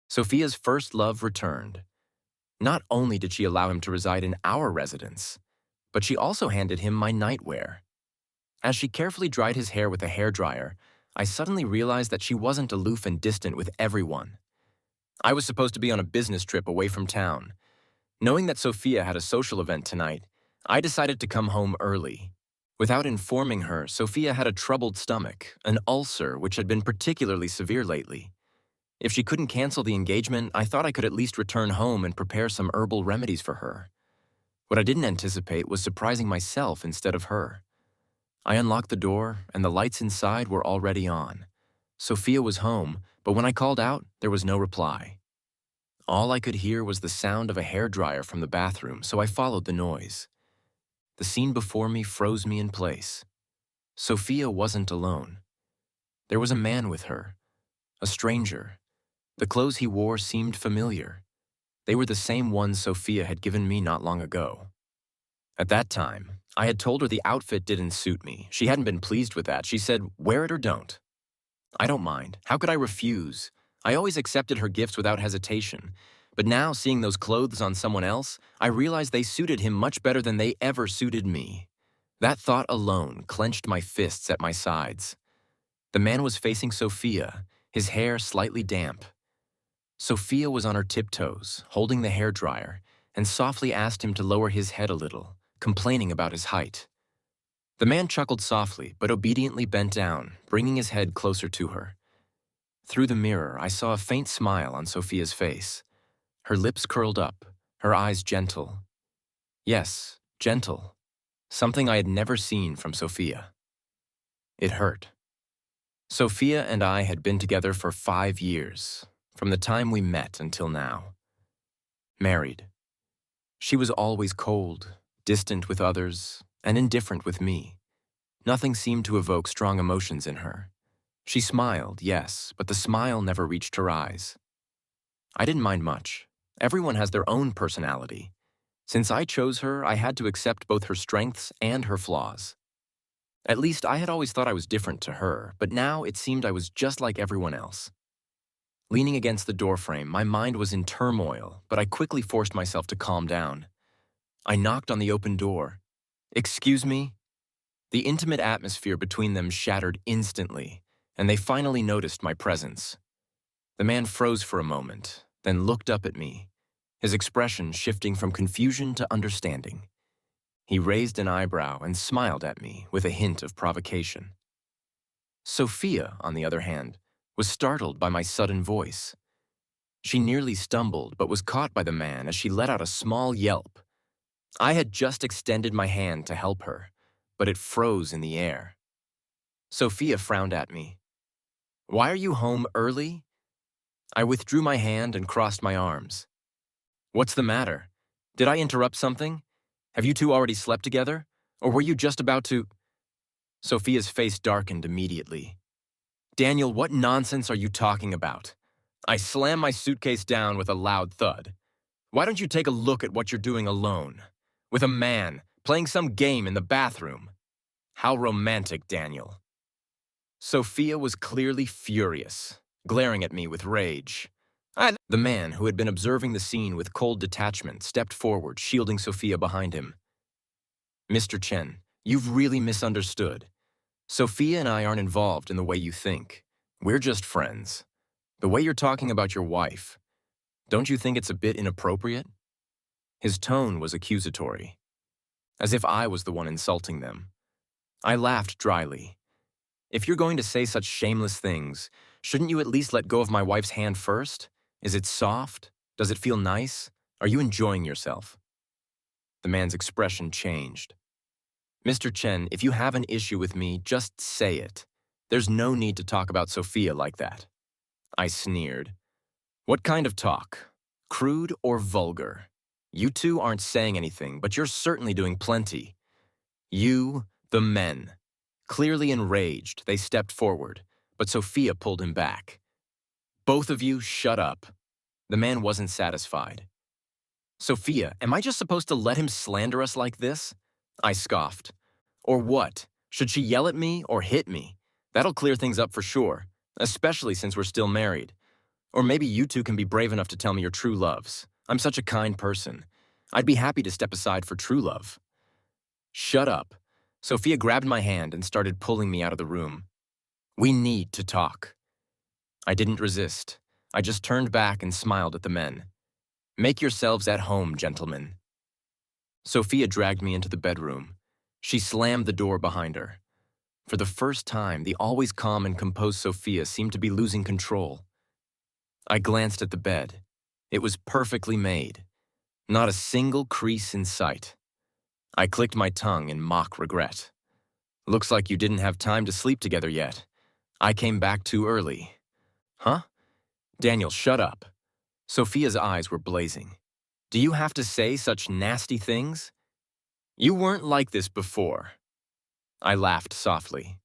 Sophia's first love returned. Not only did she allow him to reside in our residence, but she also handed him my nightwear. As she carefully dried his hair with a hairdryer, I suddenly realized that she wasn't aloof and distant with everyone. I was supposed to be on a business trip away from town. Knowing that Sophia had a social event tonight, I decided to come home early. Without informing her, Sophia had a troubled stomach, an ulcer which had been particularly severe lately. If she couldn't cancel the engagement, I thought I could at least return home and prepare some herbal remedies for her. What I didn't anticipate was surprising myself instead of her. I unlocked the door, and the lights inside were already on. Sophia was home, but when I called out, there was no reply. All I could hear was the sound of a hairdryer from the bathroom, so I followed the noise. The scene before me froze me in place. Sophia wasn't alone. There was a man with her, a stranger. The clothes he wore seemed familiar. They were the same ones Sophia had given me not long ago. At that time, I had told her the outfit didn't suit me. She hadn't been pleased with that. She said, "Wear it or don't." I don't mind. How could I refuse? I always accepted her gifts without hesitation. But now, seeing those clothes on someone else, I realized they suited him much better than they ever suited me. That thought alone clenched my fists at my sides. The man was facing Sophia, his hair slightly damp. Sophia was on her tiptoes, holding the hairdryer, and softly asked him to lower his head a little, complaining about his height. The man chuckled softly, but obediently bent down, bringing his head closer to her. Through the mirror, I saw a faint smile on Sophia's face. Her lips curled up, her eyes gentle. Yes, gentle. Something I had never seen from Sophia. It hurt. Sophia and I had been together for 5 years, from the time we met until now. Married. She was always cold, distant with others, and indifferent with me. Nothing seemed to evoke strong emotions in her. She smiled, yes, but the smile never reached her eyes. I didn't mind much. Everyone has their own personality. Since I chose her, I had to accept both her strengths and her flaws. At least I had always thought I was different to her, but now it seemed I was just like everyone else. Leaning against the doorframe, my mind was in turmoil, but I quickly forced myself to calm down. I knocked on the open door. "Excuse me?" The intimate atmosphere between them shattered instantly, and they finally noticed my presence. The man froze for a moment, then looked up at me, his expression shifting from confusion to understanding. He raised an eyebrow and smiled at me with a hint of provocation. Sophia, on the other hand, was startled by my sudden voice. She nearly stumbled, but was caught by the man as she let out a small yelp. I had just extended my hand to help her, but it froze in the air. Sophia frowned at me. "Why are you home early?" I withdrew my hand and crossed my arms. "What's the matter? Did I interrupt something? Have you two already slept together? Or were you just about to—" Sophia's face darkened immediately. "Daniel, what nonsense are you talking about?" I slammed my suitcase down with a loud thud. "Why don't you take a look at what you're doing alone? With a man, playing some game in the bathroom. How romantic, Daniel." Sophia was clearly furious, glaring at me with rage. The man, who had been observing the scene with cold detachment, stepped forward, shielding Sophia behind him. "Mr. Chen, you've really misunderstood. Sophia and I aren't involved in the way you think. We're just friends. The way you're talking about your wife, don't you think it's a bit inappropriate?" His tone was accusatory, as if I was the one insulting them. I laughed dryly. "If you're going to say such shameless things, shouldn't you at least let go of my wife's hand first? Is it soft? Does it feel nice? Are you enjoying yourself?" The man's expression changed. "Mr. Chen, if you have an issue with me, just say it. There's no need to talk about Sophia like that." I sneered. "What kind of talk? Crude or vulgar? You two aren't saying anything, but you're certainly doing plenty." You, the men. Clearly enraged, they stepped forward, but Sophia pulled him back. "Both of you, shut up." The man wasn't satisfied. "Sophia, am I just supposed to let him slander us like this?" I scoffed. "Or what? Should she yell at me or hit me? That'll clear things up for sure, especially since we're still married. Or maybe you two can be brave enough to tell me your true loves. I'm such a kind person. I'd be happy to step aside for true love. Shut up. Sophia grabbed my hand and started pulling me out of the room. We need to talk. I didn't resist. I just turned back and smiled at the men. Make yourselves at home, gentlemen. Sophia dragged me into the bedroom. She slammed the door behind her. For the first time, the always calm and composed Sophia seemed to be losing control. I glanced at the bed. It was perfectly made. Not a single crease in sight. I clicked my tongue in mock regret. Looks like you didn't have time to sleep together yet. I came back too early. Huh? Daniel, shut up. Sophia's eyes were blazing. Do you have to say such nasty things? You weren't like this before. I laughed softly.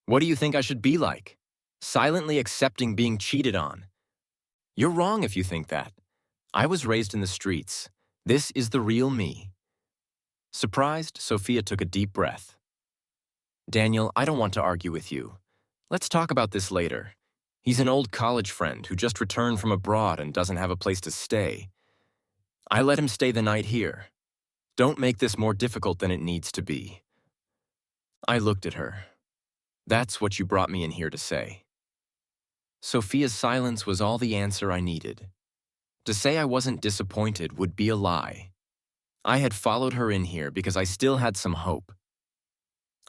What do you think I should be like? Silently accepting being cheated on. You're wrong if you think that. I was raised in the streets. This is the real me. Surprised, Sophia took a deep breath. Daniel, I don't want to argue with you. Let's talk about this later. He's an old college friend who just returned from abroad and doesn't have a place to stay. I let him stay the night here. Don't make this more difficult than it needs to be. I looked at her. That's what you brought me in here to say. Sophia's silence was all the answer I needed. To say I wasn't disappointed would be a lie. I had followed her in here because I still had some hope.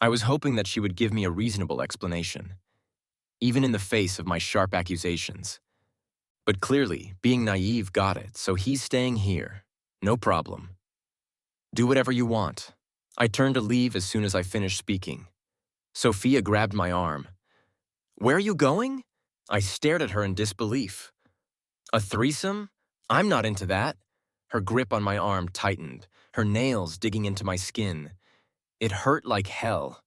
I was hoping that she would give me a reasonable explanation, even in the face of my sharp accusations. But clearly, being naive got it, so he's staying here. No problem. Do whatever you want. I turned to leave as soon as I finished speaking. Sophia grabbed my arm. Where are you going? I stared at her in disbelief. A threesome? I'm not into that. Her grip on my arm tightened, her nails digging into my skin. It hurt like hell.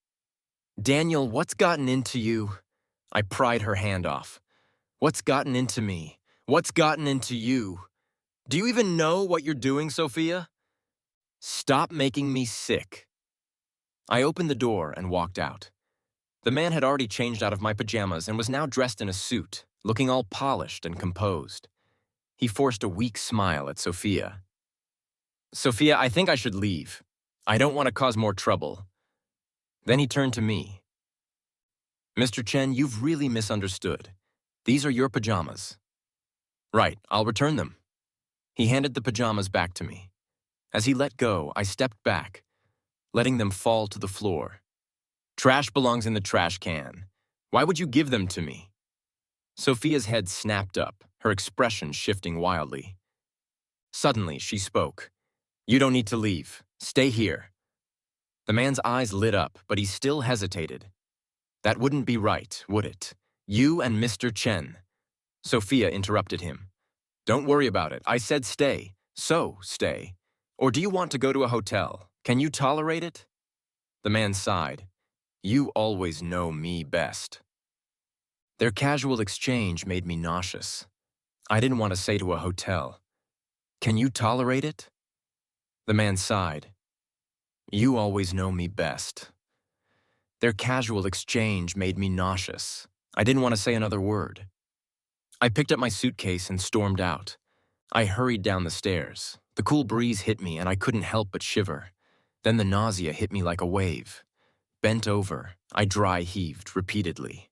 Daniel, what's gotten into you? I pried her hand off. What's gotten into me? What's gotten into you? Do you even know what you're doing, Sophia? Stop making me sick. I opened the door and walked out. The man had already changed out of my pajamas and was now dressed in a suit, looking all polished and composed. He forced a weak smile at Sophia. Sophia, I think I should leave. I don't want to cause more trouble. Then he turned to me. Mr. Chen, you've really misunderstood. These are your pajamas. Right, I'll return them. He handed the pajamas back to me. As he let go, I stepped back, letting them fall to the floor. Trash belongs in the trash can. Why would you give them to me? Sophia's head snapped up, her expression shifting wildly. Suddenly, she spoke. You don't need to leave. Stay here. The man's eyes lit up, but he still hesitated. That wouldn't be right, would it? You and Mr. Chen. Sophia interrupted him. Don't worry about it. I said stay. So, stay. Or do you want to go to a hotel? Can you tolerate it? The man sighed. You always know me best. Their casual exchange made me nauseous. I didn't want to say to a hotel, can you tolerate it? The man sighed. You always know me best. Their casual exchange made me nauseous. I didn't want to say another word. I picked up my suitcase and stormed out. I hurried down the stairs. The cool breeze hit me and I couldn't help but shiver. Then the nausea hit me like a wave. Bent over, I dry heaved repeatedly.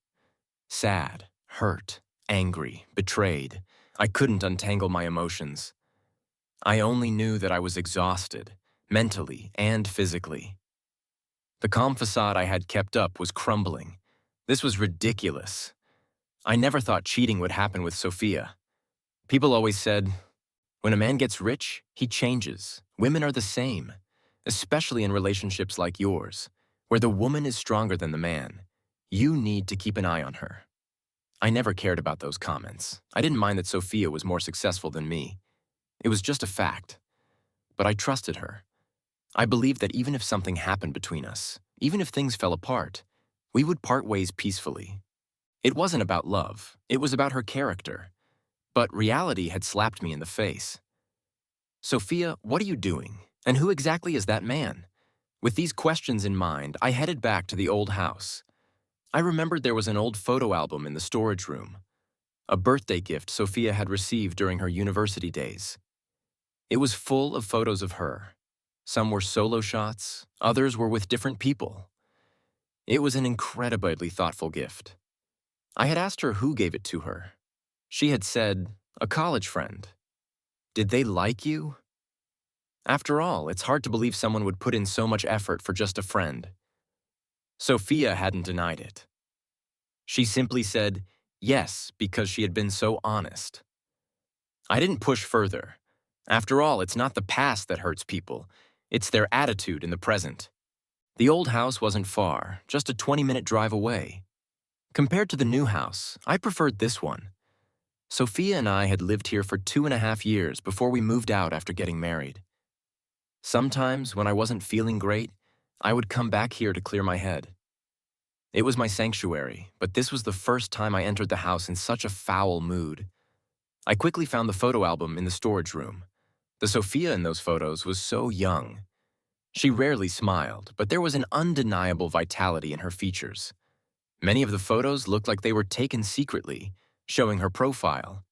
Sad, hurt, angry, betrayed. I couldn't untangle my emotions. I only knew that I was exhausted, mentally and physically. The calm facade I had kept up was crumbling. This was ridiculous. I never thought cheating would happen with Sophia. People always said, when a man gets rich, he changes. Women are the same, especially in relationships like yours, where the woman is stronger than the man. You need to keep an eye on her. I never cared about those comments. I didn't mind that Sophia was more successful than me. It was just a fact. But I trusted her. I believed that even if something happened between us, even if things fell apart, we would part ways peacefully. It wasn't about love. It was about her character. But reality had slapped me in the face. Sophia, what are you doing? And who exactly is that man? With these questions in mind, I headed back to the old house. I remembered there was an old photo album in the storage room. a birthday gift Sophia had received during her university days. It was full of photos of her. Some were solo shots, others were with different people. It was an incredibly thoughtful gift. I had asked her who gave it to her. She had said, a college friend. Did they like you? After all, it's hard to believe someone would put in so much effort for just a friend. Sophia hadn't denied it. She simply said yes because she had been so honest. I didn't push further. After all, it's not the past that hurts people. It's their attitude in the present. The old house wasn't far, just a 20-minute drive away. Compared to the new house, I preferred this one. Sophia and I had lived here for 2.5 years before we moved out after getting married. Sometimes, when I wasn't feeling great, I would come back here to clear my head. It was my sanctuary, but this was the first time I entered the house in such a foul mood. I quickly found the photo album in the storage room. The Sophia in those photos was so young. She rarely smiled, but there was an undeniable vitality in her features. Many of the photos looked like they were taken secretly, showing her profile.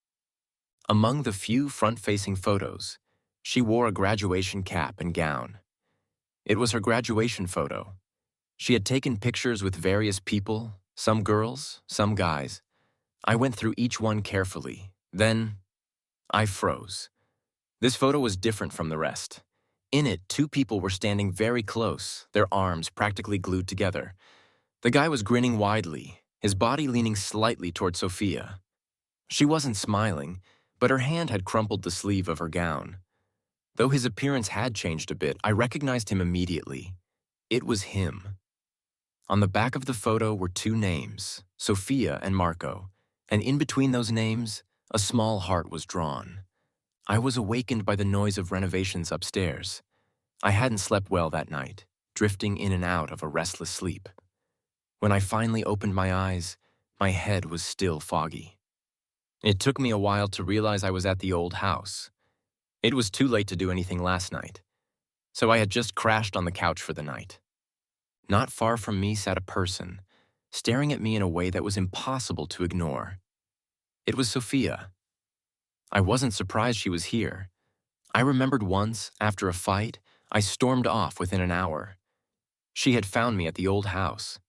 Among the few front-facing photos, she wore a graduation cap and gown. It was her graduation photo. She had taken pictures with various people, some girls, some guys. I went through each one carefully. Then, I froze. This photo was different from the rest. In it, 2 people were standing very close, their arms practically glued together. The guy was grinning widely, his body leaning slightly toward Sophia. She wasn't smiling, but her hand had crumpled the sleeve of her gown. Though his appearance had changed a bit, I recognized him immediately. It was him. On the back of the photo were 2 names, Sophia and Marco, and in between those names, a small heart was drawn. I was awakened by the noise of renovations upstairs. I hadn't slept well that night, drifting in and out of a restless sleep. When I finally opened my eyes, my head was still foggy. It took me a while to realize I was at the old house. It was too late to do anything last night, so I had just crashed on the couch for the night. Not far from me sat a person, staring at me in a way that was impossible to ignore. It was Sophia. I wasn't surprised she was here. I remembered once, after a fight, I stormed off within an hour. She had found me at the old house.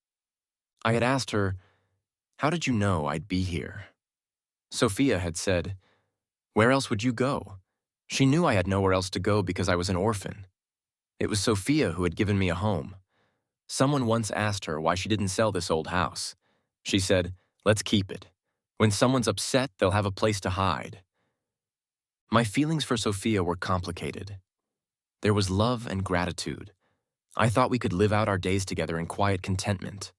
I had asked her, "How did you know I'd be here?" Sophia had said, "Where else would you go?" She knew I had nowhere else to go because I was an orphan. It was Sophia who had given me a home. Someone once asked her why she didn't sell this old house. She said, "Let's keep it. When someone's upset, they'll have a place to hide." My feelings for Sophia were complicated. There was love and gratitude. I thought we could live out our days together in quiet contentment.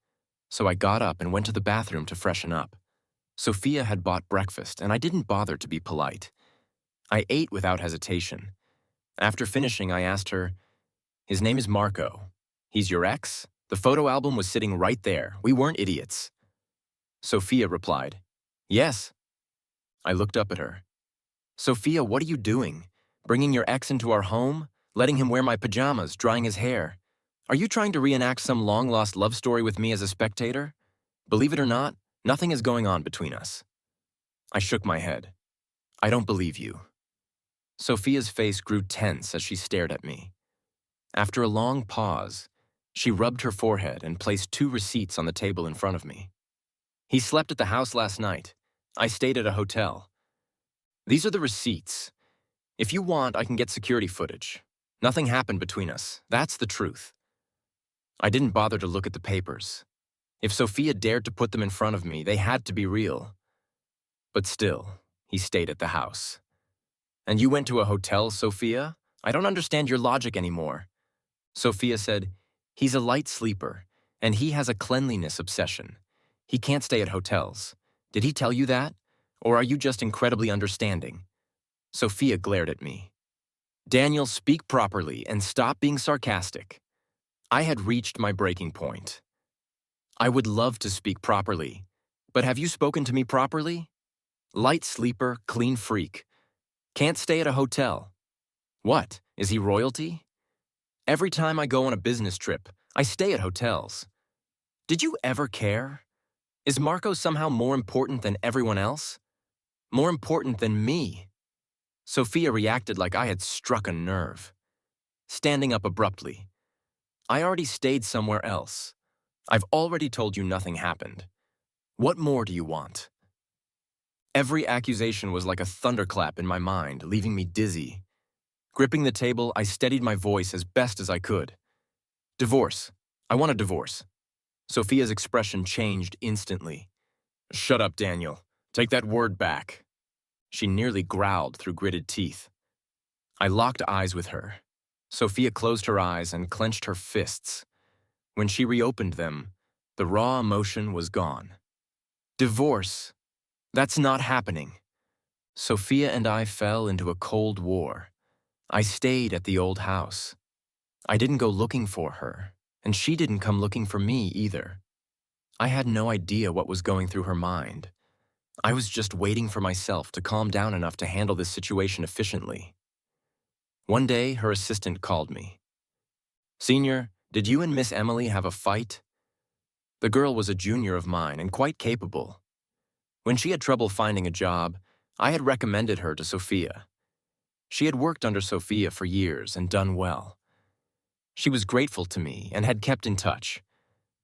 So I got up and went to the bathroom to freshen up. Sophia had bought breakfast, and I didn't bother to be polite. I ate without hesitation. After finishing, I asked her, "His name is Marco. He's your ex? The photo album was sitting right there. We weren't idiots." Sophia replied, "Yes." I looked up at her. "Sophia, what are you doing? Bringing your ex into our home? Letting him wear my pajamas, drying his hair? Are you trying to reenact some long-lost love story with me as a spectator? Believe it or not, nothing is going on between us." I shook my head. "I don't believe you." Sophia's face grew tense as she stared at me. After a long pause, she rubbed her forehead and placed 2 receipts on the table in front of me. "He slept at the house last night. I stayed at a hotel. These are the receipts. If you want, I can get security footage. Nothing happened between us. That's the truth." I didn't bother to look at the papers. If Sophia dared to put them in front of me, they had to be real. But still, he stayed at the house. "And you went to a hotel, Sophia? I don't understand your logic anymore." Sophia said, "He's a light sleeper, and he has a cleanliness obsession. He can't stay at hotels. Did he tell you that? Or are you just incredibly understanding?" Sophia glared at me. "Daniel, speak properly and stop being sarcastic." I had reached my breaking point. "I would love to speak properly, but have you spoken to me properly? Light sleeper, clean freak. Can't stay at a hotel. What, is he royalty? Every time I go on a business trip, I stay at hotels. Did you ever care? Is Marco somehow more important than everyone else? More important than me. Sophia reacted like I had struck a nerve. Standing up abruptly. I already stayed somewhere else. I've already told you nothing happened. What more do you want? Every accusation was like a thunderclap in my mind, leaving me dizzy. Gripping the table, I steadied my voice as best as I could. Divorce. I want a divorce. Sophia's expression changed instantly. Shut up, Daniel. Take that word back. She nearly growled through gritted teeth. I locked eyes with her. Sophia closed her eyes and clenched her fists. When she reopened them, the raw emotion was gone. Divorce. That's not happening. Sophia and I fell into a cold war. I stayed at the old house. I didn't go looking for her, and she didn't come looking for me either. I had no idea what was going through her mind. I was just waiting for myself to calm down enough to handle this situation efficiently. One day, her assistant called me. Senior, did you and Miss Emily have a fight? The girl was a junior of mine and quite capable. When she had trouble finding a job, I had recommended her to Sophia. She had worked under Sophia for years and done well. She was grateful to me and had kept in touch,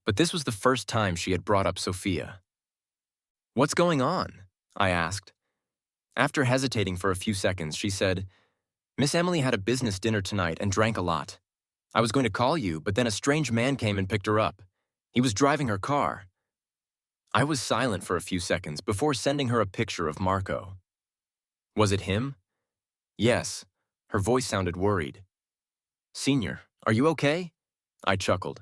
but this was the first time she had brought up Sophia. What's going on? I asked. After hesitating for a few seconds, she said, Miss Emily had a business dinner tonight and drank a lot. I was going to call you, but then a strange man came and picked her up. He was driving her car. I was silent for a few seconds before sending her a picture of Marco. Was it him? Yes. Her voice sounded worried. Senior, are you okay? I chuckled.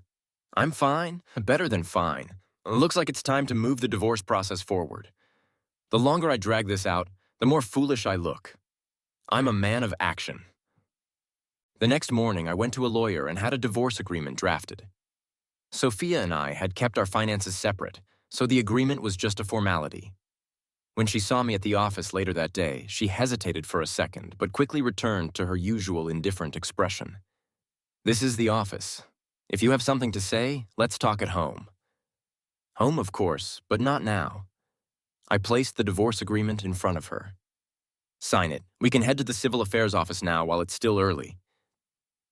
I'm fine, better than fine. Looks like it's time to move the divorce process forward. The longer I drag this out, the more foolish I look. I'm a man of action. The next morning, I went to a lawyer and had a divorce agreement drafted. Sophia and I had kept our finances separate, so the agreement was just a formality. When she saw me at the office later that day, she hesitated for a second, but quickly returned to her usual indifferent expression. This is the office. If you have something to say, let's talk at home. Home, of course, but not now. I placed the divorce agreement in front of her. Sign it. We can head to the civil affairs office now while it's still early.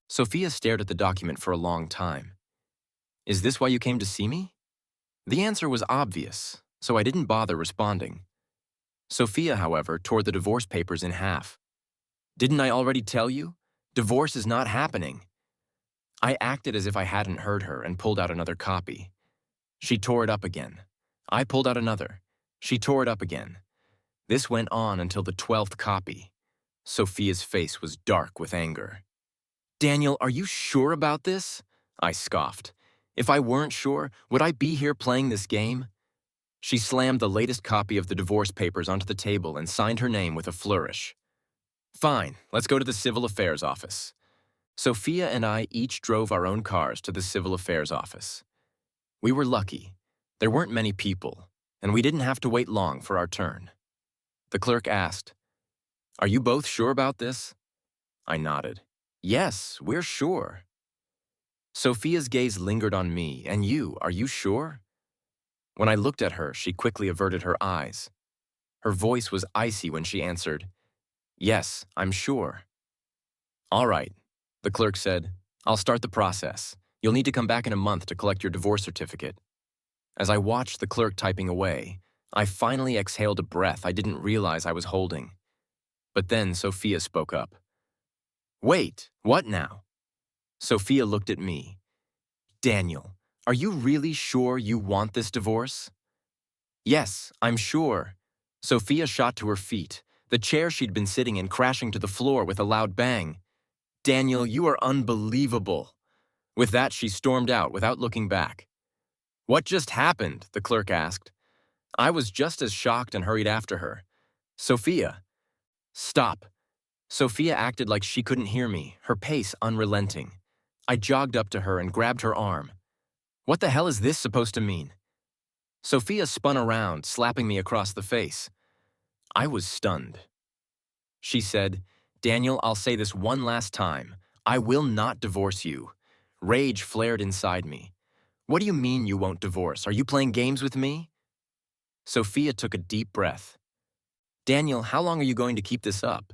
Sophia stared at the document for a long time. Is this why you came to see me? The answer was obvious, so I didn't bother responding. Sophia, however, tore the divorce papers in half. Didn't I already tell you? Divorce is not happening. I acted as if I hadn't heard her and pulled out another copy. She tore it up again. I pulled out another. She tore it up again. This went on until the 12th copy. Sophia's face was dark with anger. Daniel, are you sure about this? I scoffed. If I weren't sure, would I be here playing this game? She slammed the latest copy of the divorce papers onto the table and signed her name with a flourish. Fine, let's go to the civil affairs office. Sophia and I each drove our own cars to the civil affairs office. We were lucky. There weren't many people, and we didn't have to wait long for our turn. The clerk asked, Are you both sure about this? I nodded. Yes, we're sure. Sophia's gaze lingered on me, and are you sure? When I looked at her, she quickly averted her eyes. Her voice was icy when she answered, Yes, I'm sure. All right, the clerk said. I'll start the process. You'll need to come back in a month to collect your divorce certificate. As I watched the clerk typing away, I finally exhaled a breath I didn't realize I was holding. But then Sophia spoke up. Wait, what now? Sophia looked at me. Daniel, are you really sure you want this divorce? Yes, I'm sure. Sophia shot to her feet, the chair she'd been sitting in crashing to the floor with a loud bang. Daniel, you are unbelievable. With that, she stormed out without looking back. What just happened? The clerk asked. I was just as shocked and hurried after her. Sophia. Stop. Sophia acted like she couldn't hear me, her pace unrelenting. I jogged up to her and grabbed her arm. What the hell is this supposed to mean? Sophia spun around, slapping me across the face. I was stunned. She said, Daniel, I'll say this one last time. I will not divorce you. Rage flared inside me. What do you mean you won't divorce? Are you playing games with me? Sophia took a deep breath. Daniel, how long are you going to keep this up?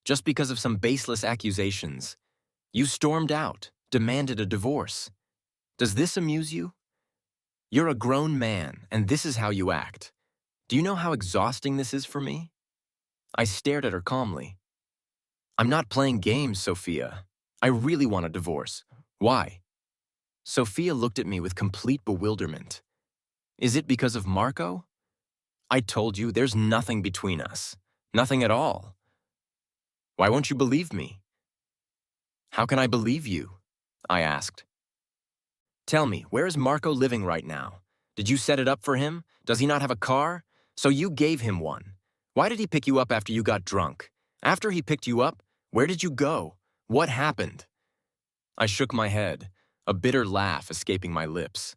Just because of some baseless accusations. You stormed out, demanded a divorce. Does this amuse you? You're a grown man, and this is how you act. Do you know how exhausting this is for me? I stared at her calmly. I'm not playing games, Sophia. I really want a divorce. Why? Sophia looked at me with complete bewilderment. Is it because of Marco? I told you there's nothing between us. Nothing at all. Why won't you believe me? How can I believe you? I asked. Tell me, where is Marco living right now? Did you set it up for him? Does he not have a car? So you gave him one. Why did he pick you up after you got drunk? After he picked you up, where did you go? What happened? I shook my head, a bitter laugh escaping my lips.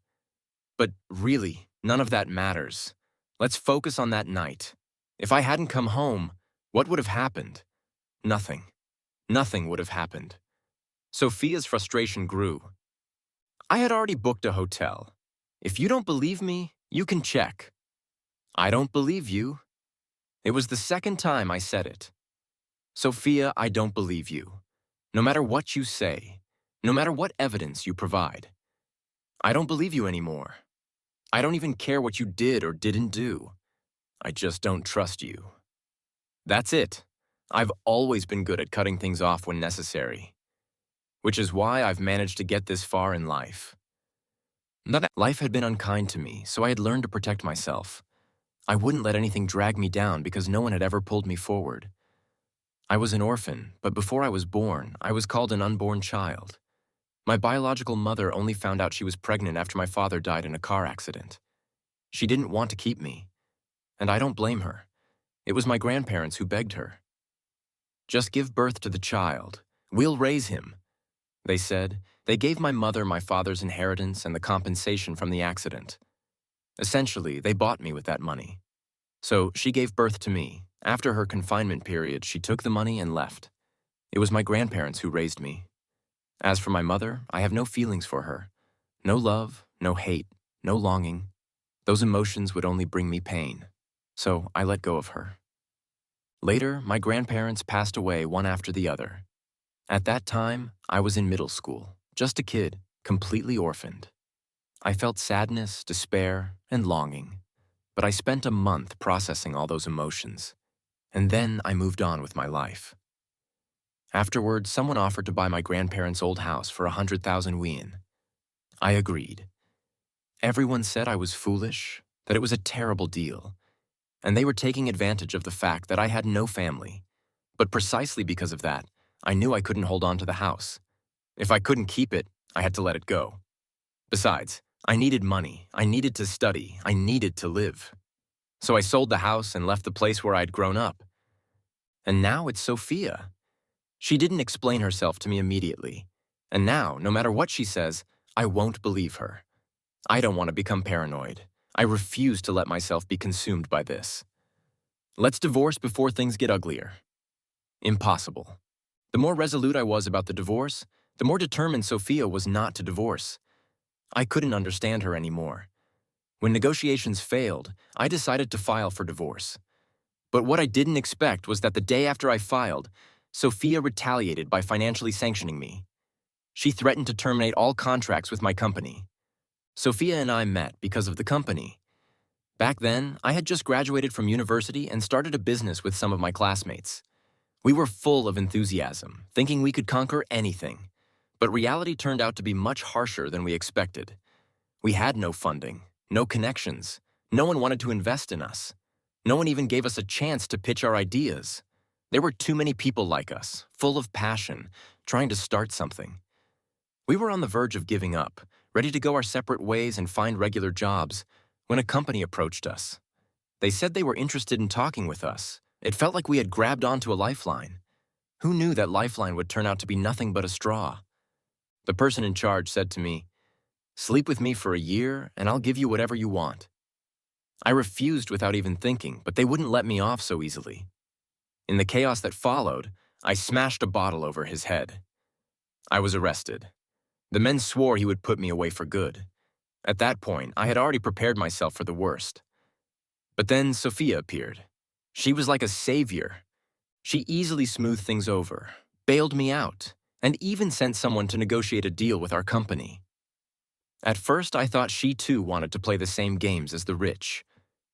But really, none of that matters. Let's focus on that night. If I hadn't come home, what would have happened? Nothing. Nothing would have happened. Sophia's frustration grew. I had already booked a hotel. If you don't believe me, you can check. I don't believe you. It was the second time I said it. Sophia, I don't believe you. No matter what you say, no matter what evidence you provide. I don't believe you anymore. I don't even care what you did or didn't do. I just don't trust you. That's it. I've always been good at cutting things off when necessary. Which is why I've managed to get this far in life. Life had been unkind to me, so I had learned to protect myself. I wouldn't let anything drag me down because no one had ever pulled me forward. I was an orphan, but before I was born, I was called an unborn child. My biological mother only found out she was pregnant after my father died in a car accident. She didn't want to keep me, and I don't blame her. It was my grandparents who begged her. Just give birth to the child. We'll raise him. They said. They gave my mother my father's inheritance and the compensation from the accident. Essentially, they bought me with that money. So she gave birth to me. After her confinement period, she took the money and left. It was my grandparents who raised me. As for my mother, I have no feelings for her. No love, no hate, no longing. Those emotions would only bring me pain. So I let go of her. Later, my grandparents passed away one after the other. At that time, I was in middle school, just a kid, completely orphaned. I felt sadness, despair, and longing, but I spent a month processing all those emotions, and then I moved on with my life. Afterward, someone offered to buy my grandparents' old house for 100,000 won. I agreed. Everyone said I was foolish, that it was a terrible deal, and they were taking advantage of the fact that I had no family. But precisely because of that, I knew I couldn't hold on to the house. If I couldn't keep it, I had to let it go. Besides, I needed money, I needed to study, I needed to live. So I sold the house and left the place where I'd grown up. And now it's Sophia. She didn't explain herself to me immediately. And now, no matter what she says, I won't believe her. I don't want to become paranoid. I refuse to let myself be consumed by this. Let's divorce before things get uglier. Impossible. The more resolute I was about the divorce, the more determined Sophia was not to divorce. I couldn't understand her anymore. When negotiations failed, I decided to file for divorce. But what I didn't expect was that the day after I filed, Sophia retaliated by financially sanctioning me. She threatened to terminate all contracts with my company. Sophia and I met because of the company. Back then, I had just graduated from university and started a business with some of my classmates. We were full of enthusiasm, thinking we could conquer anything. But reality turned out to be much harsher than we expected. We had no funding, no connections. No one wanted to invest in us. No one even gave us a chance to pitch our ideas. There were too many people like us, full of passion, trying to start something. We were on the verge of giving up, ready to go our separate ways and find regular jobs, when a company approached us. They said they were interested in talking with us. It felt like we had grabbed onto a lifeline. Who knew that lifeline would turn out to be nothing but a straw? The person in charge said to me, "Sleep with me for a year, and I'll give you whatever you want." I refused without even thinking, but they wouldn't let me off so easily. In the chaos that followed, I smashed a bottle over his head. I was arrested. The men swore he would put me away for good. At that point, I had already prepared myself for the worst. But then Sophia appeared. She was like a savior. She easily smoothed things over, bailed me out, and even sent someone to negotiate a deal with our company. At first, I thought she too wanted to play the same games as the rich,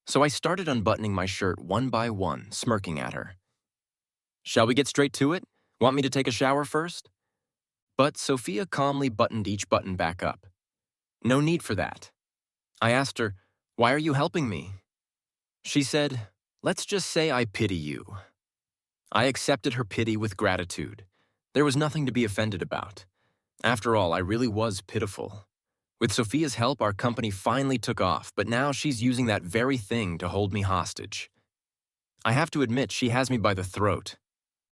so I started unbuttoning my shirt one by one, smirking at her. Shall we get straight to it? Want me to take a shower first? But Sophia calmly buttoned each button back up. No need for that. I asked her, "Why are you helping me?" She said, "Let's just say I pity you." I accepted her pity with gratitude. There was nothing to be offended about. After all, I really was pitiful. With Sophia's help, our company finally took off, but now she's using that very thing to hold me hostage. I have to admit, she has me by the throat.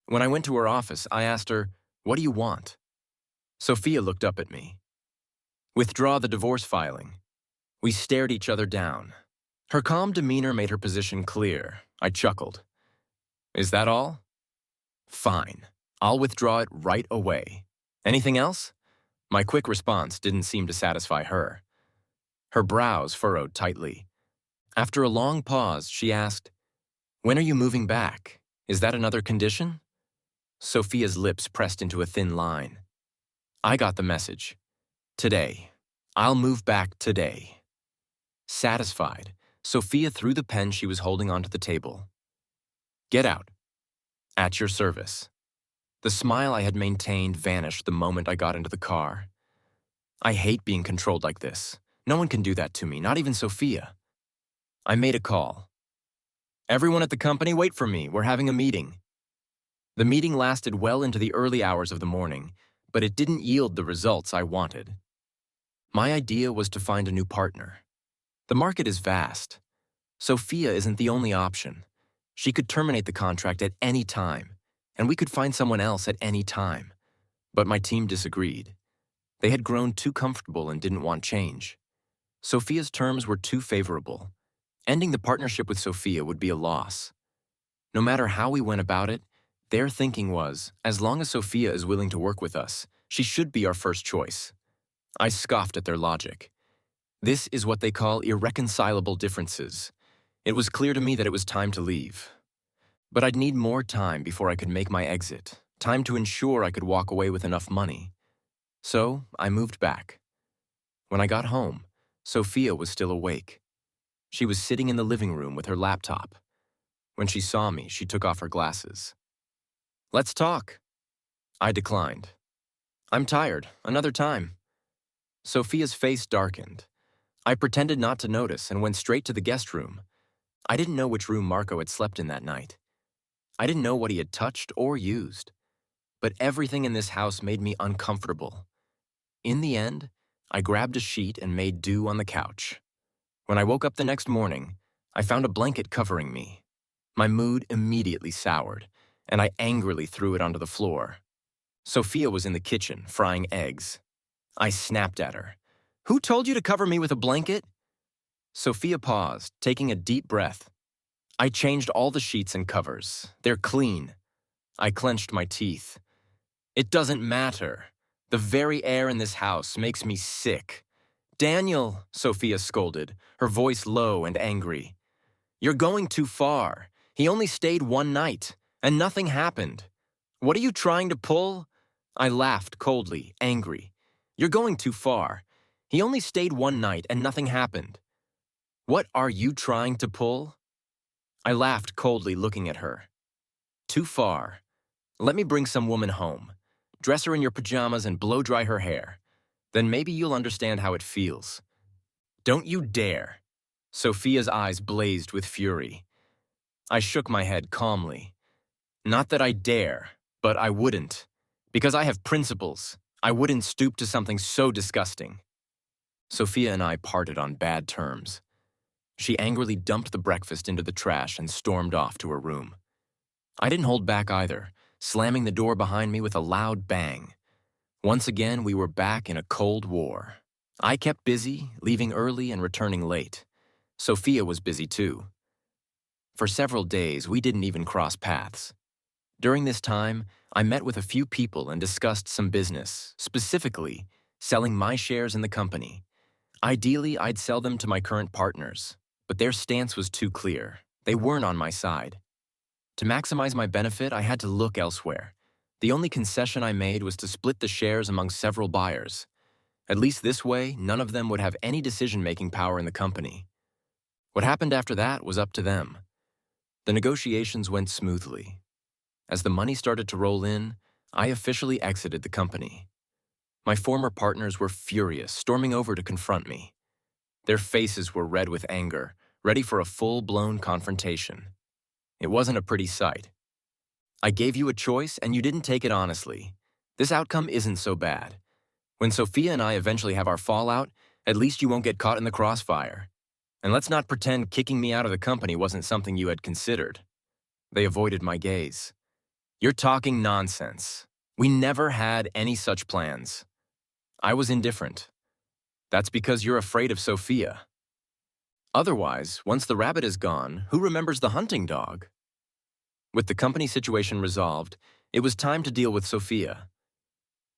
When I went to her office, I asked her, "What do you want?" Sophia looked up at me. "Withdraw the divorce filing." We stared each other down. Her calm demeanor made her position clear. I chuckled. "Is that all?" "Fine. I'll withdraw it right away. Anything else?" My quick response didn't seem to satisfy her. Her brows furrowed tightly. After a long pause, she asked, "When are you moving back? Is that another condition?" Sophia's lips pressed into a thin line. I got the message. Today. I'll move back today. Satisfied, Sophia threw the pen she was holding onto the table. "Get out. At your service." The smile I had maintained vanished the moment I got into the car. I hate being controlled like this. No one can do that to me, not even Sophia. I made a call. "Everyone at the company, wait for me. We're having a meeting." The meeting lasted well into the early hours of the morning, but it didn't yield the results I wanted. My idea was to find a new partner. The market is vast. Sophia isn't the only option. She could terminate the contract at any time, and we could find someone else at any time. But my team disagreed. They had grown too comfortable and didn't want change. Sophia's terms were too favorable. Ending the partnership with Sophia would be a loss. No matter how we went about it, their thinking was, as long as Sophia is willing to work with us, she should be our first choice. I scoffed at their logic. This is what they call irreconcilable differences. It was clear to me that it was time to leave. But I'd need more time before I could make my exit, time to ensure I could walk away with enough money. So I moved back. When I got home, Sophia was still awake. She was sitting in the living room with her laptop. When she saw me, she took off her glasses. "Let's talk." I declined. "I'm tired. Another time." Sophia's face darkened. I pretended not to notice and went straight to the guest room. I didn't know which room Marco had slept in that night. I didn't know what he had touched or used. But everything in this house made me uncomfortable. In the end, I grabbed a sheet and made do on the couch. When I woke up the next morning, I found a blanket covering me. My mood immediately soured, and I angrily threw it onto the floor. Sophia was in the kitchen, frying eggs. I snapped at her. "Who told you to cover me with a blanket?" Sophia paused, taking a deep breath. "I changed all the sheets and covers. They're clean." I clenched my teeth. "It doesn't matter. The very air in this house makes me sick." "Daniel," Sophia scolded, her voice low and angry. "You're going too far. He only stayed one night, and nothing happened. What are you trying to pull?" I laughed coldly, angry. "You're going too far. He only stayed one night, and nothing happened. What are you trying to pull?" I laughed coldly, looking at her. "Too far. Let me bring some woman home. Dress her in your pajamas and blow-dry her hair. Then maybe you'll understand how it feels." "Don't you dare." Sophia's eyes blazed with fury. I shook my head calmly. "Not that I dare, but I wouldn't. Because I have principles. I wouldn't stoop to something so disgusting." Sophia and I parted on bad terms. She angrily dumped the breakfast into the trash and stormed off to her room. I didn't hold back either, slamming the door behind me with a loud bang. Once again, we were back in a Cold War. I kept busy, leaving early and returning late. Sophia was busy too. For several days, we didn't even cross paths. During this time, I met with a few people and discussed some business, specifically selling my shares in the company. Ideally, I'd sell them to my current partners, but their stance was too clear. They weren't on my side. To maximize my benefit, I had to look elsewhere. The only concession I made was to split the shares among several buyers. At least this way, none of them would have any decision-making power in the company. What happened after that was up to them. The negotiations went smoothly. As the money started to roll in, I officially exited the company. My former partners were furious, storming over to confront me. Their faces were red with anger, ready for a full-blown confrontation. It wasn't a pretty sight. I gave you a choice and you didn't take it honestly. This outcome isn't so bad. When Sophia and I eventually have our fallout, at least you won't get caught in the crossfire. And let's not pretend kicking me out of the company wasn't something you had considered. They avoided my gaze. You're talking nonsense. We never had any such plans. I was indifferent. That's because you're afraid of Sophia. Otherwise, once the rabbit is gone, who remembers the hunting dog? With the company situation resolved, it was time to deal with Sophia.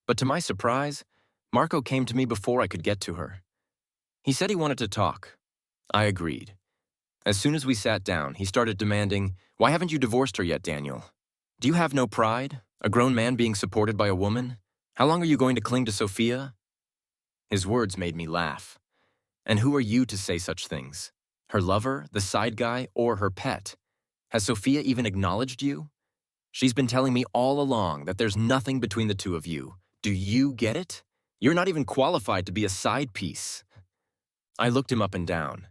But to my surprise, Marco came to me before I could get to her. He said he wanted to talk. I agreed. As soon as we sat down, he started demanding, "Why haven't you divorced her yet, Daniel? Do you have no pride? A grown man being supported by a woman? How long are you going to cling to Sophia?" His words made me laugh. And who are you to say such things? Her lover, the side guy, or her pet? Has Sophia even acknowledged you? She's been telling me all along that there's nothing between the two of you. Do you get it? You're not even qualified to be a side piece. I looked him up and down.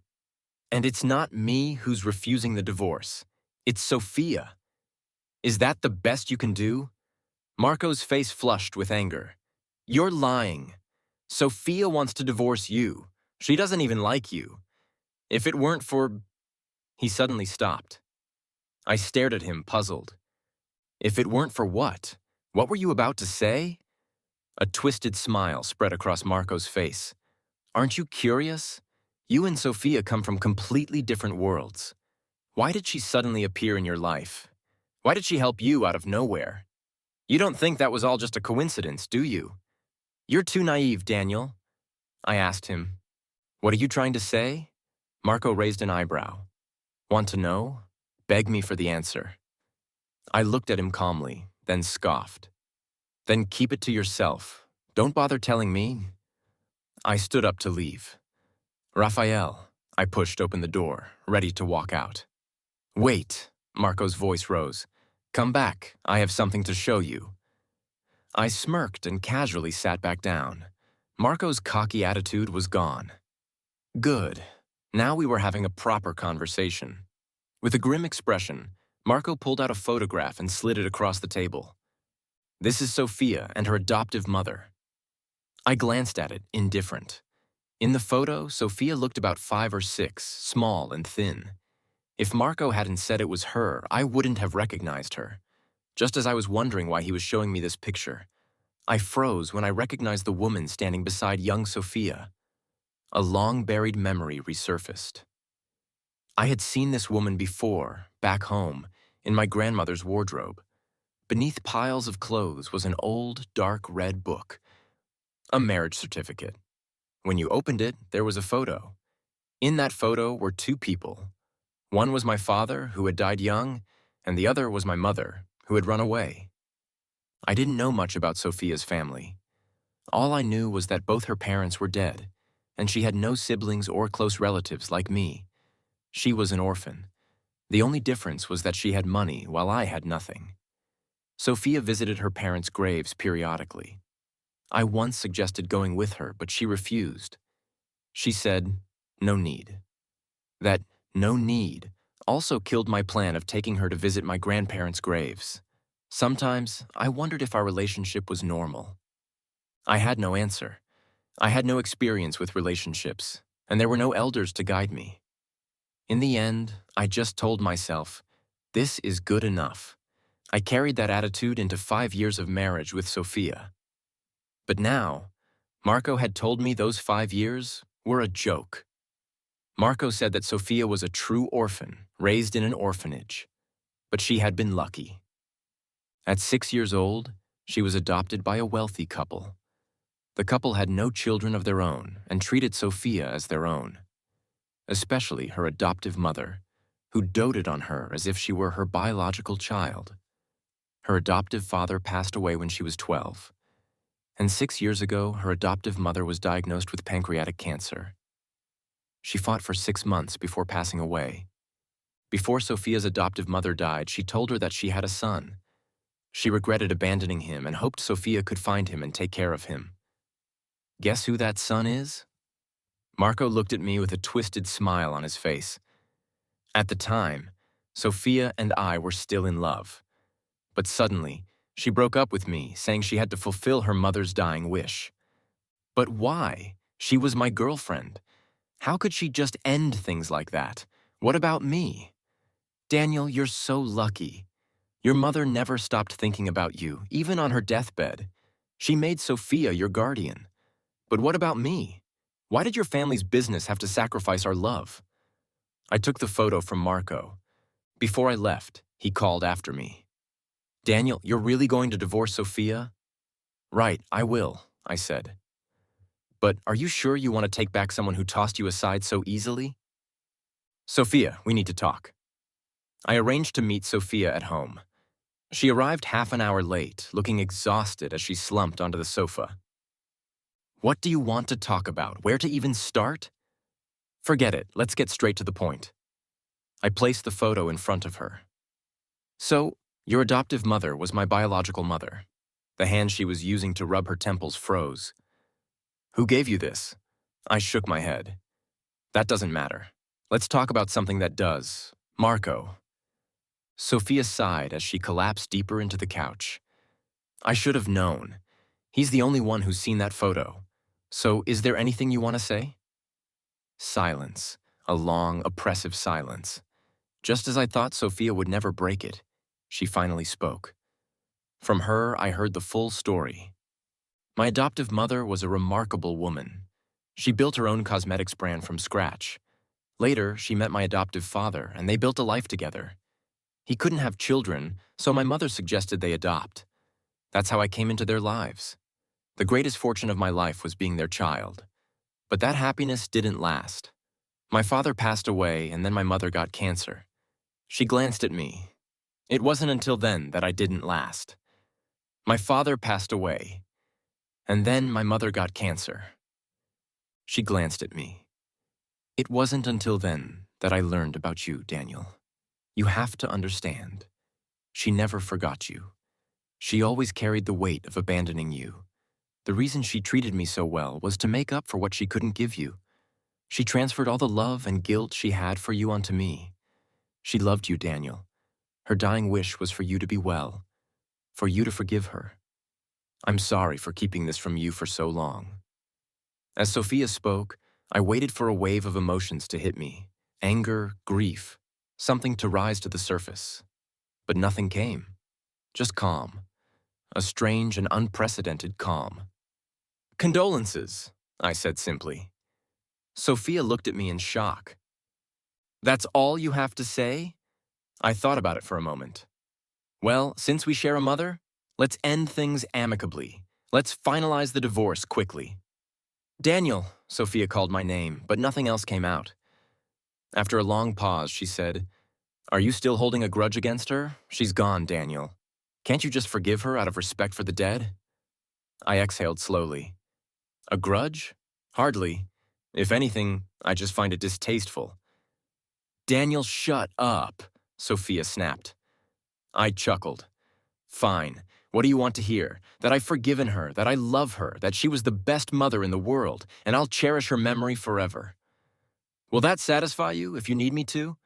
And it's not me who's refusing the divorce. It's Sophia. Is that the best you can do? Marco's face flushed with anger. You're lying. Sophia wants to divorce you. She doesn't even like you. If it weren't for... He suddenly stopped. I stared at him, puzzled. If it weren't for what? What were you about to say? A twisted smile spread across Marco's face. Aren't you curious? You and Sophia come from completely different worlds. Why did she suddenly appear in your life? Why did she help you out of nowhere? You don't think that was all just a coincidence, do you? You're too naive, Daniel. I asked him. What are you trying to say? Marco raised an eyebrow. Want to know? Beg me for the answer. I looked at him calmly, then scoffed. Then keep it to yourself. Don't bother telling me. I stood up to leave. Raphael, I pushed open the door, ready to walk out. Wait, Marco's voice rose. Come back, I have something to show you. I smirked and casually sat back down. Marco's cocky attitude was gone. Good. Now we were having a proper conversation. With a grim expression, Marco pulled out a photograph and slid it across the table. This is Sophia and her adoptive mother. I glanced at it, indifferent. In the photo, Sophia looked about 5 or 6, small and thin. If Marco hadn't said it was her, I wouldn't have recognized her. Just as I was wondering why he was showing me this picture, I froze when I recognized the woman standing beside young Sophia. A long-buried memory resurfaced. I had seen this woman before, back home, in my grandmother's wardrobe. Beneath piles of clothes was an old, dark red book. A marriage certificate. When you opened it, there was a photo. In that photo were 2 people. One was my father, who had died young, and the other was my mother, who had run away. I didn't know much about Sophia's family. All I knew was that both her parents were dead, and she had no siblings or close relatives like me. She was an orphan. The only difference was that she had money while I had nothing. Sophia visited her parents' graves periodically. I once suggested going with her, but she refused. She said, no need. That no need also killed my plan of taking her to visit my grandparents' graves. Sometimes I wondered if our relationship was normal. I had no answer. I had no experience with relationships, and there were no elders to guide me. In the end, I just told myself, this is good enough. I carried that attitude into 5 years of marriage with Sophia. But now, Marco had told me those 5 years were a joke. Marco said that Sophia was a true orphan, raised in an orphanage. But she had been lucky. At 6 years old, she was adopted by a wealthy couple. The couple had no children of their own and treated Sophia as their own, especially her adoptive mother, who doted on her as if she were her biological child. Her adoptive father passed away when she was 12, and 6 years ago, her adoptive mother was diagnosed with pancreatic cancer. She fought for 6 months before passing away. Before Sophia's adoptive mother died, she told her that she had a son. She regretted abandoning him and hoped Sophia could find him and take care of him. Guess who that son is? Marco looked at me with a twisted smile on his face. At the time, Sophia and I were still in love. But suddenly, she broke up with me, saying she had to fulfill her mother's dying wish. But why? She was my girlfriend. How could she just end things like that? What about me? Daniel, you're so lucky. Your mother never stopped thinking about you, even on her deathbed. She made Sophia your guardian. But what about me? Why did your family's business have to sacrifice our love? I took the photo from Marco. Before I left, he called after me. Daniel, you're really going to divorce Sophia? Right, I will, I said. But are you sure you want to take back someone who tossed you aside so easily? Sophia, we need to talk. I arranged to meet Sophia at home. She arrived half an hour late, looking exhausted as she slumped onto the sofa. What do you want to talk about? Where to even start? Forget it, let's get straight to the point. I placed the photo in front of her. So, your adoptive mother was my biological mother. The hand she was using to rub her temples froze. Who gave you this? I shook my head. That doesn't matter. Let's talk about something that does. Marco. Sophia sighed as she collapsed deeper into the couch. I should have known. He's the only one who's seen that photo. So, is there anything you want to say? Silence. A long, oppressive silence. Just as I thought Sophia would never break it, she finally spoke. From her, I heard the full story. My adoptive mother was a remarkable woman. She built her own cosmetics brand from scratch. Later, she met my adoptive father, and they built a life together. He couldn't have children, so my mother suggested they adopt. That's how I came into their lives. The greatest fortune of my life was being their child. But that happiness didn't last. My father passed away, and then my mother got cancer. She glanced at me. It wasn't until then that I didn't last. My father passed away, and then my mother got cancer. She glanced at me. It wasn't until then that I learned about you, Daniel. You have to understand. She never forgot you. She always carried the weight of abandoning you. The reason she treated me so well was to make up for what she couldn't give you. She transferred all the love and guilt she had for you onto me. She loved you, Daniel. Her dying wish was for you to be well, for you to forgive her. I'm sorry for keeping this from you for so long. As Sophia spoke, I waited for a wave of emotions to hit me. Anger, grief, something to rise to the surface. But nothing came. Just calm. A strange and unprecedented calm. Condolences, I said simply. Sophia looked at me in shock. That's all you have to say? I thought about it for a moment. Well, since we share a mother, let's end things amicably. Let's finalize the divorce quickly. Daniel, Sophia called my name, but nothing else came out. After a long pause, she said, Are you still holding a grudge against her? She's gone, Daniel. Can't you just forgive her out of respect for the dead? I exhaled slowly. A grudge? Hardly. If anything, I just find it distasteful. Daniel, shut up, Sophia snapped. I chuckled. Fine. What do you want to hear? That I've forgiven her, that I love her, that she was the best mother in the world, and I'll cherish her memory forever. Will that satisfy you if you need me to?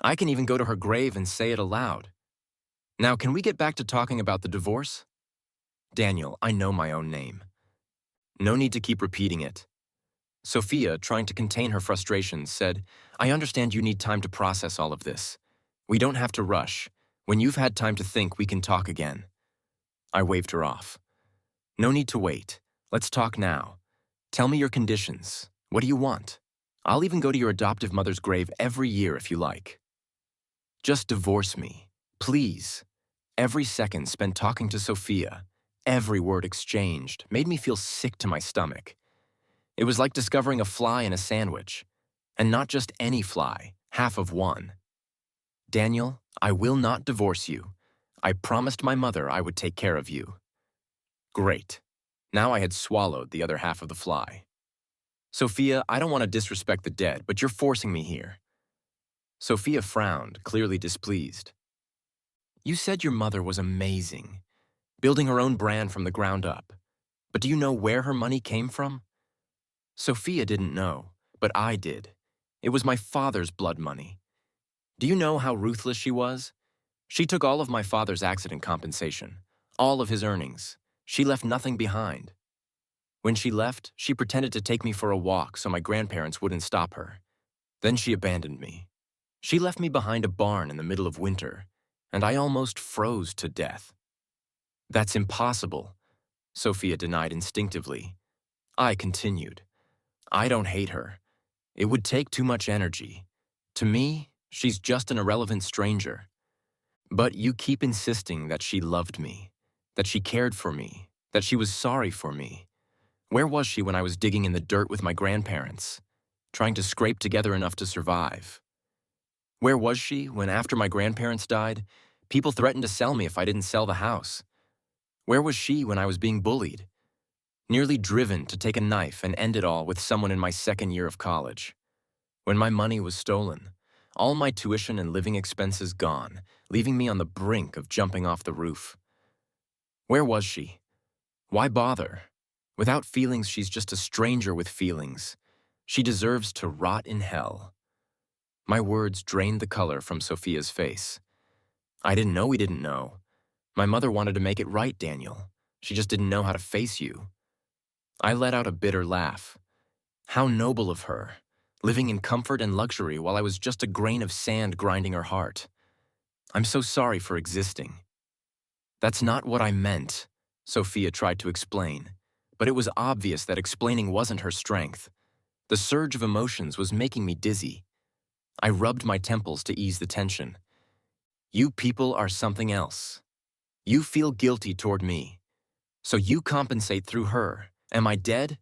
I can even go to her grave and say it aloud. Now, can we get back to talking about the divorce? Daniel, I know my own name. No need to keep repeating it. Sophia, trying to contain her frustrations, said, I understand you need time to process all of this. We don't have to rush. When you've had time to think, we can talk again. I waved her off. No need to wait. Let's talk now. Tell me your conditions. What do you want? I'll even go to your adoptive mother's grave every year if you like. Just divorce me, please. Every second spent talking to Sophia, every word exchanged, made me feel sick to my stomach. It was like discovering a fly in a sandwich. And not just any fly, half of one. Daniel, I will not divorce you. I promised my mother I would take care of you. Great. Now I had swallowed the other half of the fly. Sophia, I don't want to disrespect the dead, but you're forcing me here. Sophia frowned, clearly displeased. You said your mother was amazing, building her own brand from the ground up. But do you know where her money came from? Sophia didn't know, but I did. It was my father's blood money. Do you know how ruthless she was? She took all of my father's accident compensation, all of his earnings. She left nothing behind. When she left, she pretended to take me for a walk so my grandparents wouldn't stop her. Then she abandoned me. She left me behind a barn in the middle of winter, and I almost froze to death. That's impossible, Sophia denied instinctively. I continued. I don't hate her. It would take too much energy. To me, she's just an irrelevant stranger. But you keep insisting that she loved me, that she cared for me, that she was sorry for me. Where was she when I was digging in the dirt with my grandparents, trying to scrape together enough to survive? Where was she when, after my grandparents died, people threatened to sell me if I didn't sell the house? Where was she when I was being bullied, nearly driven to take a knife and end it all with someone in my second year of college? When my money was stolen, all my tuition and living expenses gone, leaving me on the brink of jumping off the roof. Where was she? Why bother? Without feelings, she's just a stranger with feelings. She deserves to rot in hell. My words drained the color from Sophia's face. I didn't know we didn't know. My mother wanted to make it right, Daniel. She just didn't know how to face you. I let out a bitter laugh. How noble of her, living in comfort and luxury while I was just a grain of sand grinding her heart. I'm so sorry for existing. That's not what I meant, Sophia tried to explain, but it was obvious that explaining wasn't her strength. The surge of emotions was making me dizzy. I rubbed my temples to ease the tension. You people are something else. You feel guilty toward me, so you compensate through her. Am I dead?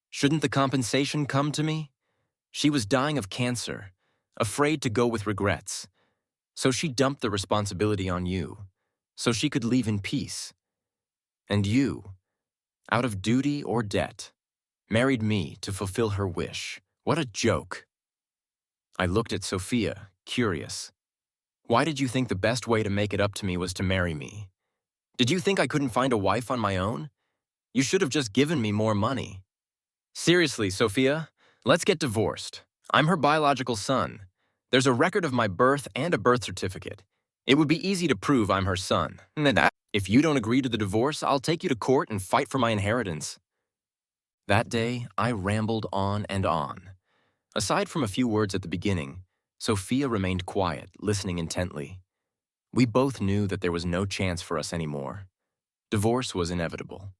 Shouldn't the compensation come to me? She was dying of cancer, afraid to go with regrets. So she dumped the responsibility on you, so she could leave in peace. And you, out of duty or debt, married me to fulfill her wish. What a joke. I looked at Sophia, curious. Why did you think the best way to make it up to me was to marry me? Did you think I couldn't find a wife on my own? You should have just given me more money. Seriously, Sophia, let's get divorced. I'm her biological son. There's a record of my birth and a birth certificate. It would be easy to prove I'm her son. If you don't agree to the divorce, I'll take you to court and fight for my inheritance. That day, I rambled on and on. Aside from a few words at the beginning, Sophia remained quiet, listening intently. We both knew that there was no chance for us anymore. Divorce was inevitable.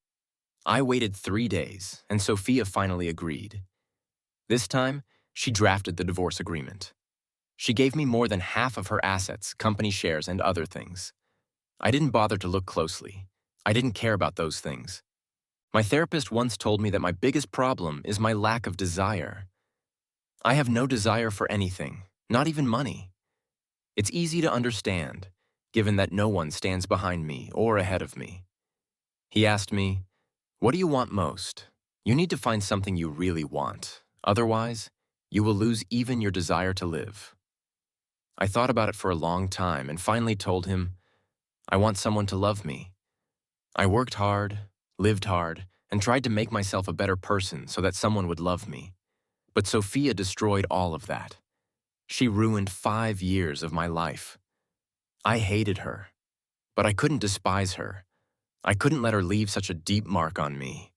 I waited 3 days, and Sophia finally agreed. This time, she drafted the divorce agreement. She gave me more than half of her assets, company shares, and other things. I didn't bother to look closely. I didn't care about those things. My therapist once told me that my biggest problem is my lack of desire. I have no desire for anything, not even money. It's easy to understand, given that no one stands behind me or ahead of me. He asked me, "What do you want most? You need to find something you really want. Otherwise, you will lose even your desire to live." I thought about it for a long time and finally told him, I want someone to love me. I worked hard, lived hard, and tried to make myself a better person so that someone would love me. But Sophia destroyed all of that. She ruined 5 years of my life. I hated her, but I couldn't despise her. I couldn't let her leave such a deep mark on me.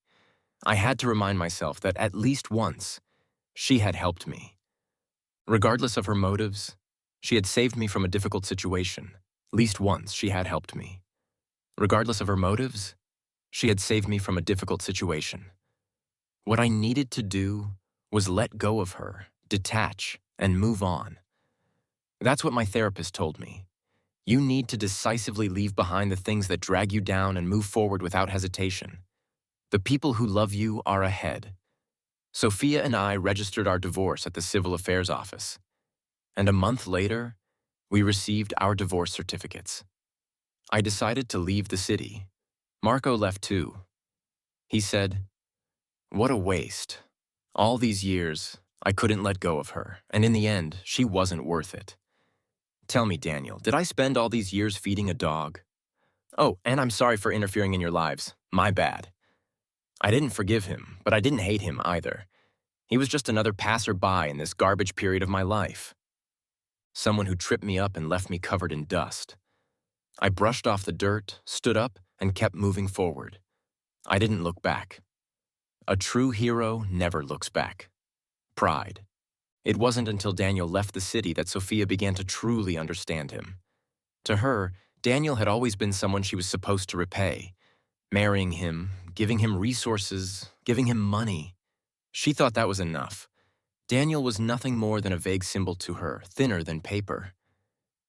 I had to remind myself that at least once, she had helped me. Regardless of her motives, she had saved me from a difficult situation. At least once, she had helped me. Regardless of her motives, she had saved me from a difficult situation. What I needed to do was let go of her, detach, and move on. That's what my therapist told me. You need to decisively leave behind the things that drag you down and move forward without hesitation. The people who love you are ahead. Sophia and I registered our divorce at the Civil Affairs Office. And a month later, We received our divorce certificates. I decided to leave the city. Marco left too. He said, "What a waste. All these years, I couldn't let go of her, and in the end, she wasn't worth it." Tell me, Daniel, did I spend all these years feeding a dog? Oh, and I'm sorry for interfering in your lives. My bad. I didn't forgive him, but I didn't hate him either. He was just another passerby in this garbage period of my life. Someone who tripped me up and left me covered in dust. I brushed off the dirt, stood up, and kept moving forward. I didn't look back. A true hero never looks back. Pride. It wasn't until Daniel left the city that Sophia began to truly understand him. To her, Daniel had always been someone she was supposed to repay. Marrying him, giving him resources, giving him money. She thought that was enough. Daniel was nothing more than a vague symbol to her, thinner than paper.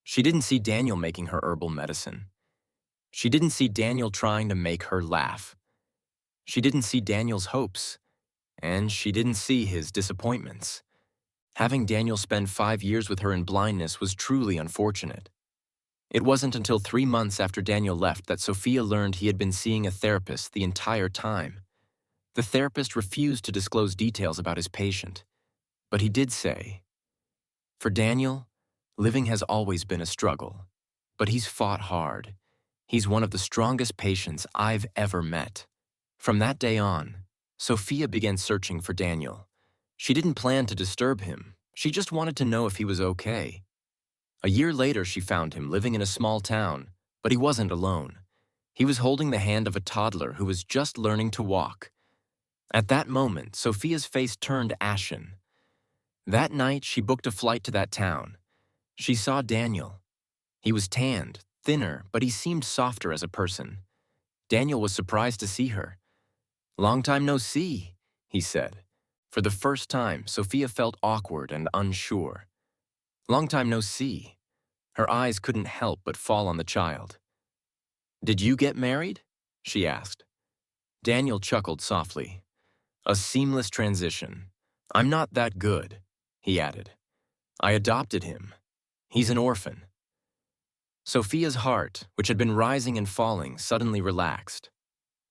She didn't see Daniel making her herbal medicine. She didn't see Daniel trying to make her laugh. She didn't see Daniel's hopes, and she didn't see his disappointments. Having Daniel spend 5 years with her in blindness was truly unfortunate. It wasn't until 3 months after Daniel left that Sophia learned he had been seeing a therapist the entire time. The therapist refused to disclose details about his patient, but he did say, "For Daniel, living has always been a struggle, but he's fought hard. He's one of the strongest patients I've ever met." From that day on, Sophia began searching for Daniel. She didn't plan to disturb him. She just wanted to know if he was okay. A year later, she found him living in a small town, but he wasn't alone. He was holding the hand of a toddler who was just learning to walk. At that moment, Sophia's face turned ashen. That night, she booked a flight to that town. She saw Daniel. He was tanned, thinner, but he seemed softer as a person. Daniel was surprised to see her. "Long time no see," he said. For the first time, Sophia felt awkward and unsure. "Long time no see." Her eyes couldn't help but fall on the child. "Did you get married?" she asked. Daniel chuckled softly. "A seamless transition. I'm not that good," he added. "I adopted him. He's an orphan." Sophia's heart, which had been rising and falling, suddenly relaxed.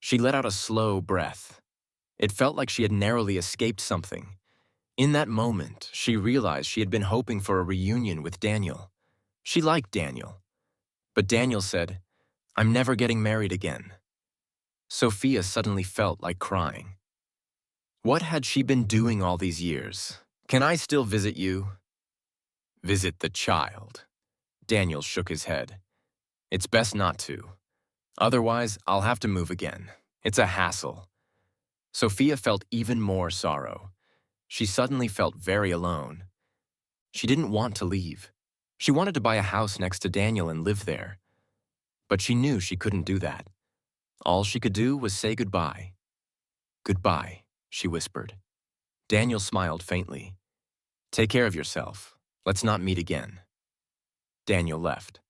She let out a slow breath. It felt like she had narrowly escaped something. In that moment, she realized she had been hoping for a reunion with Daniel. She liked Daniel. But Daniel said, "I'm never getting married again." Sophia suddenly felt like crying. What had she been doing all these years? "Can I still visit you?" "Visit the child." Daniel shook his head. "It's best not to. Otherwise, I'll have to move again. It's a hassle." Sophia felt even more sorrow. She suddenly felt very alone. She didn't want to leave. She wanted to buy a house next to Daniel and live there. But she knew she couldn't do that. All she could do was say goodbye. "Goodbye," she whispered. Daniel smiled faintly. "Take care of yourself. Let's not meet again." Daniel left.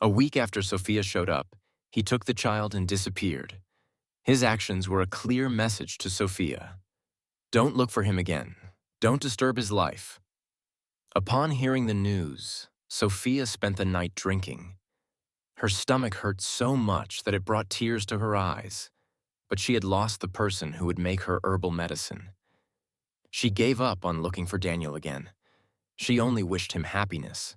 A week after Sophia showed up, he took the child and disappeared. His actions were a clear message to Sophia. Don't look for him again. Don't disturb his life. Upon hearing the news, Sophia spent the night drinking. Her stomach hurt so much that it brought tears to her eyes, but she had lost the person who would make her herbal medicine. She gave up on looking for Daniel again. She only wished him happiness.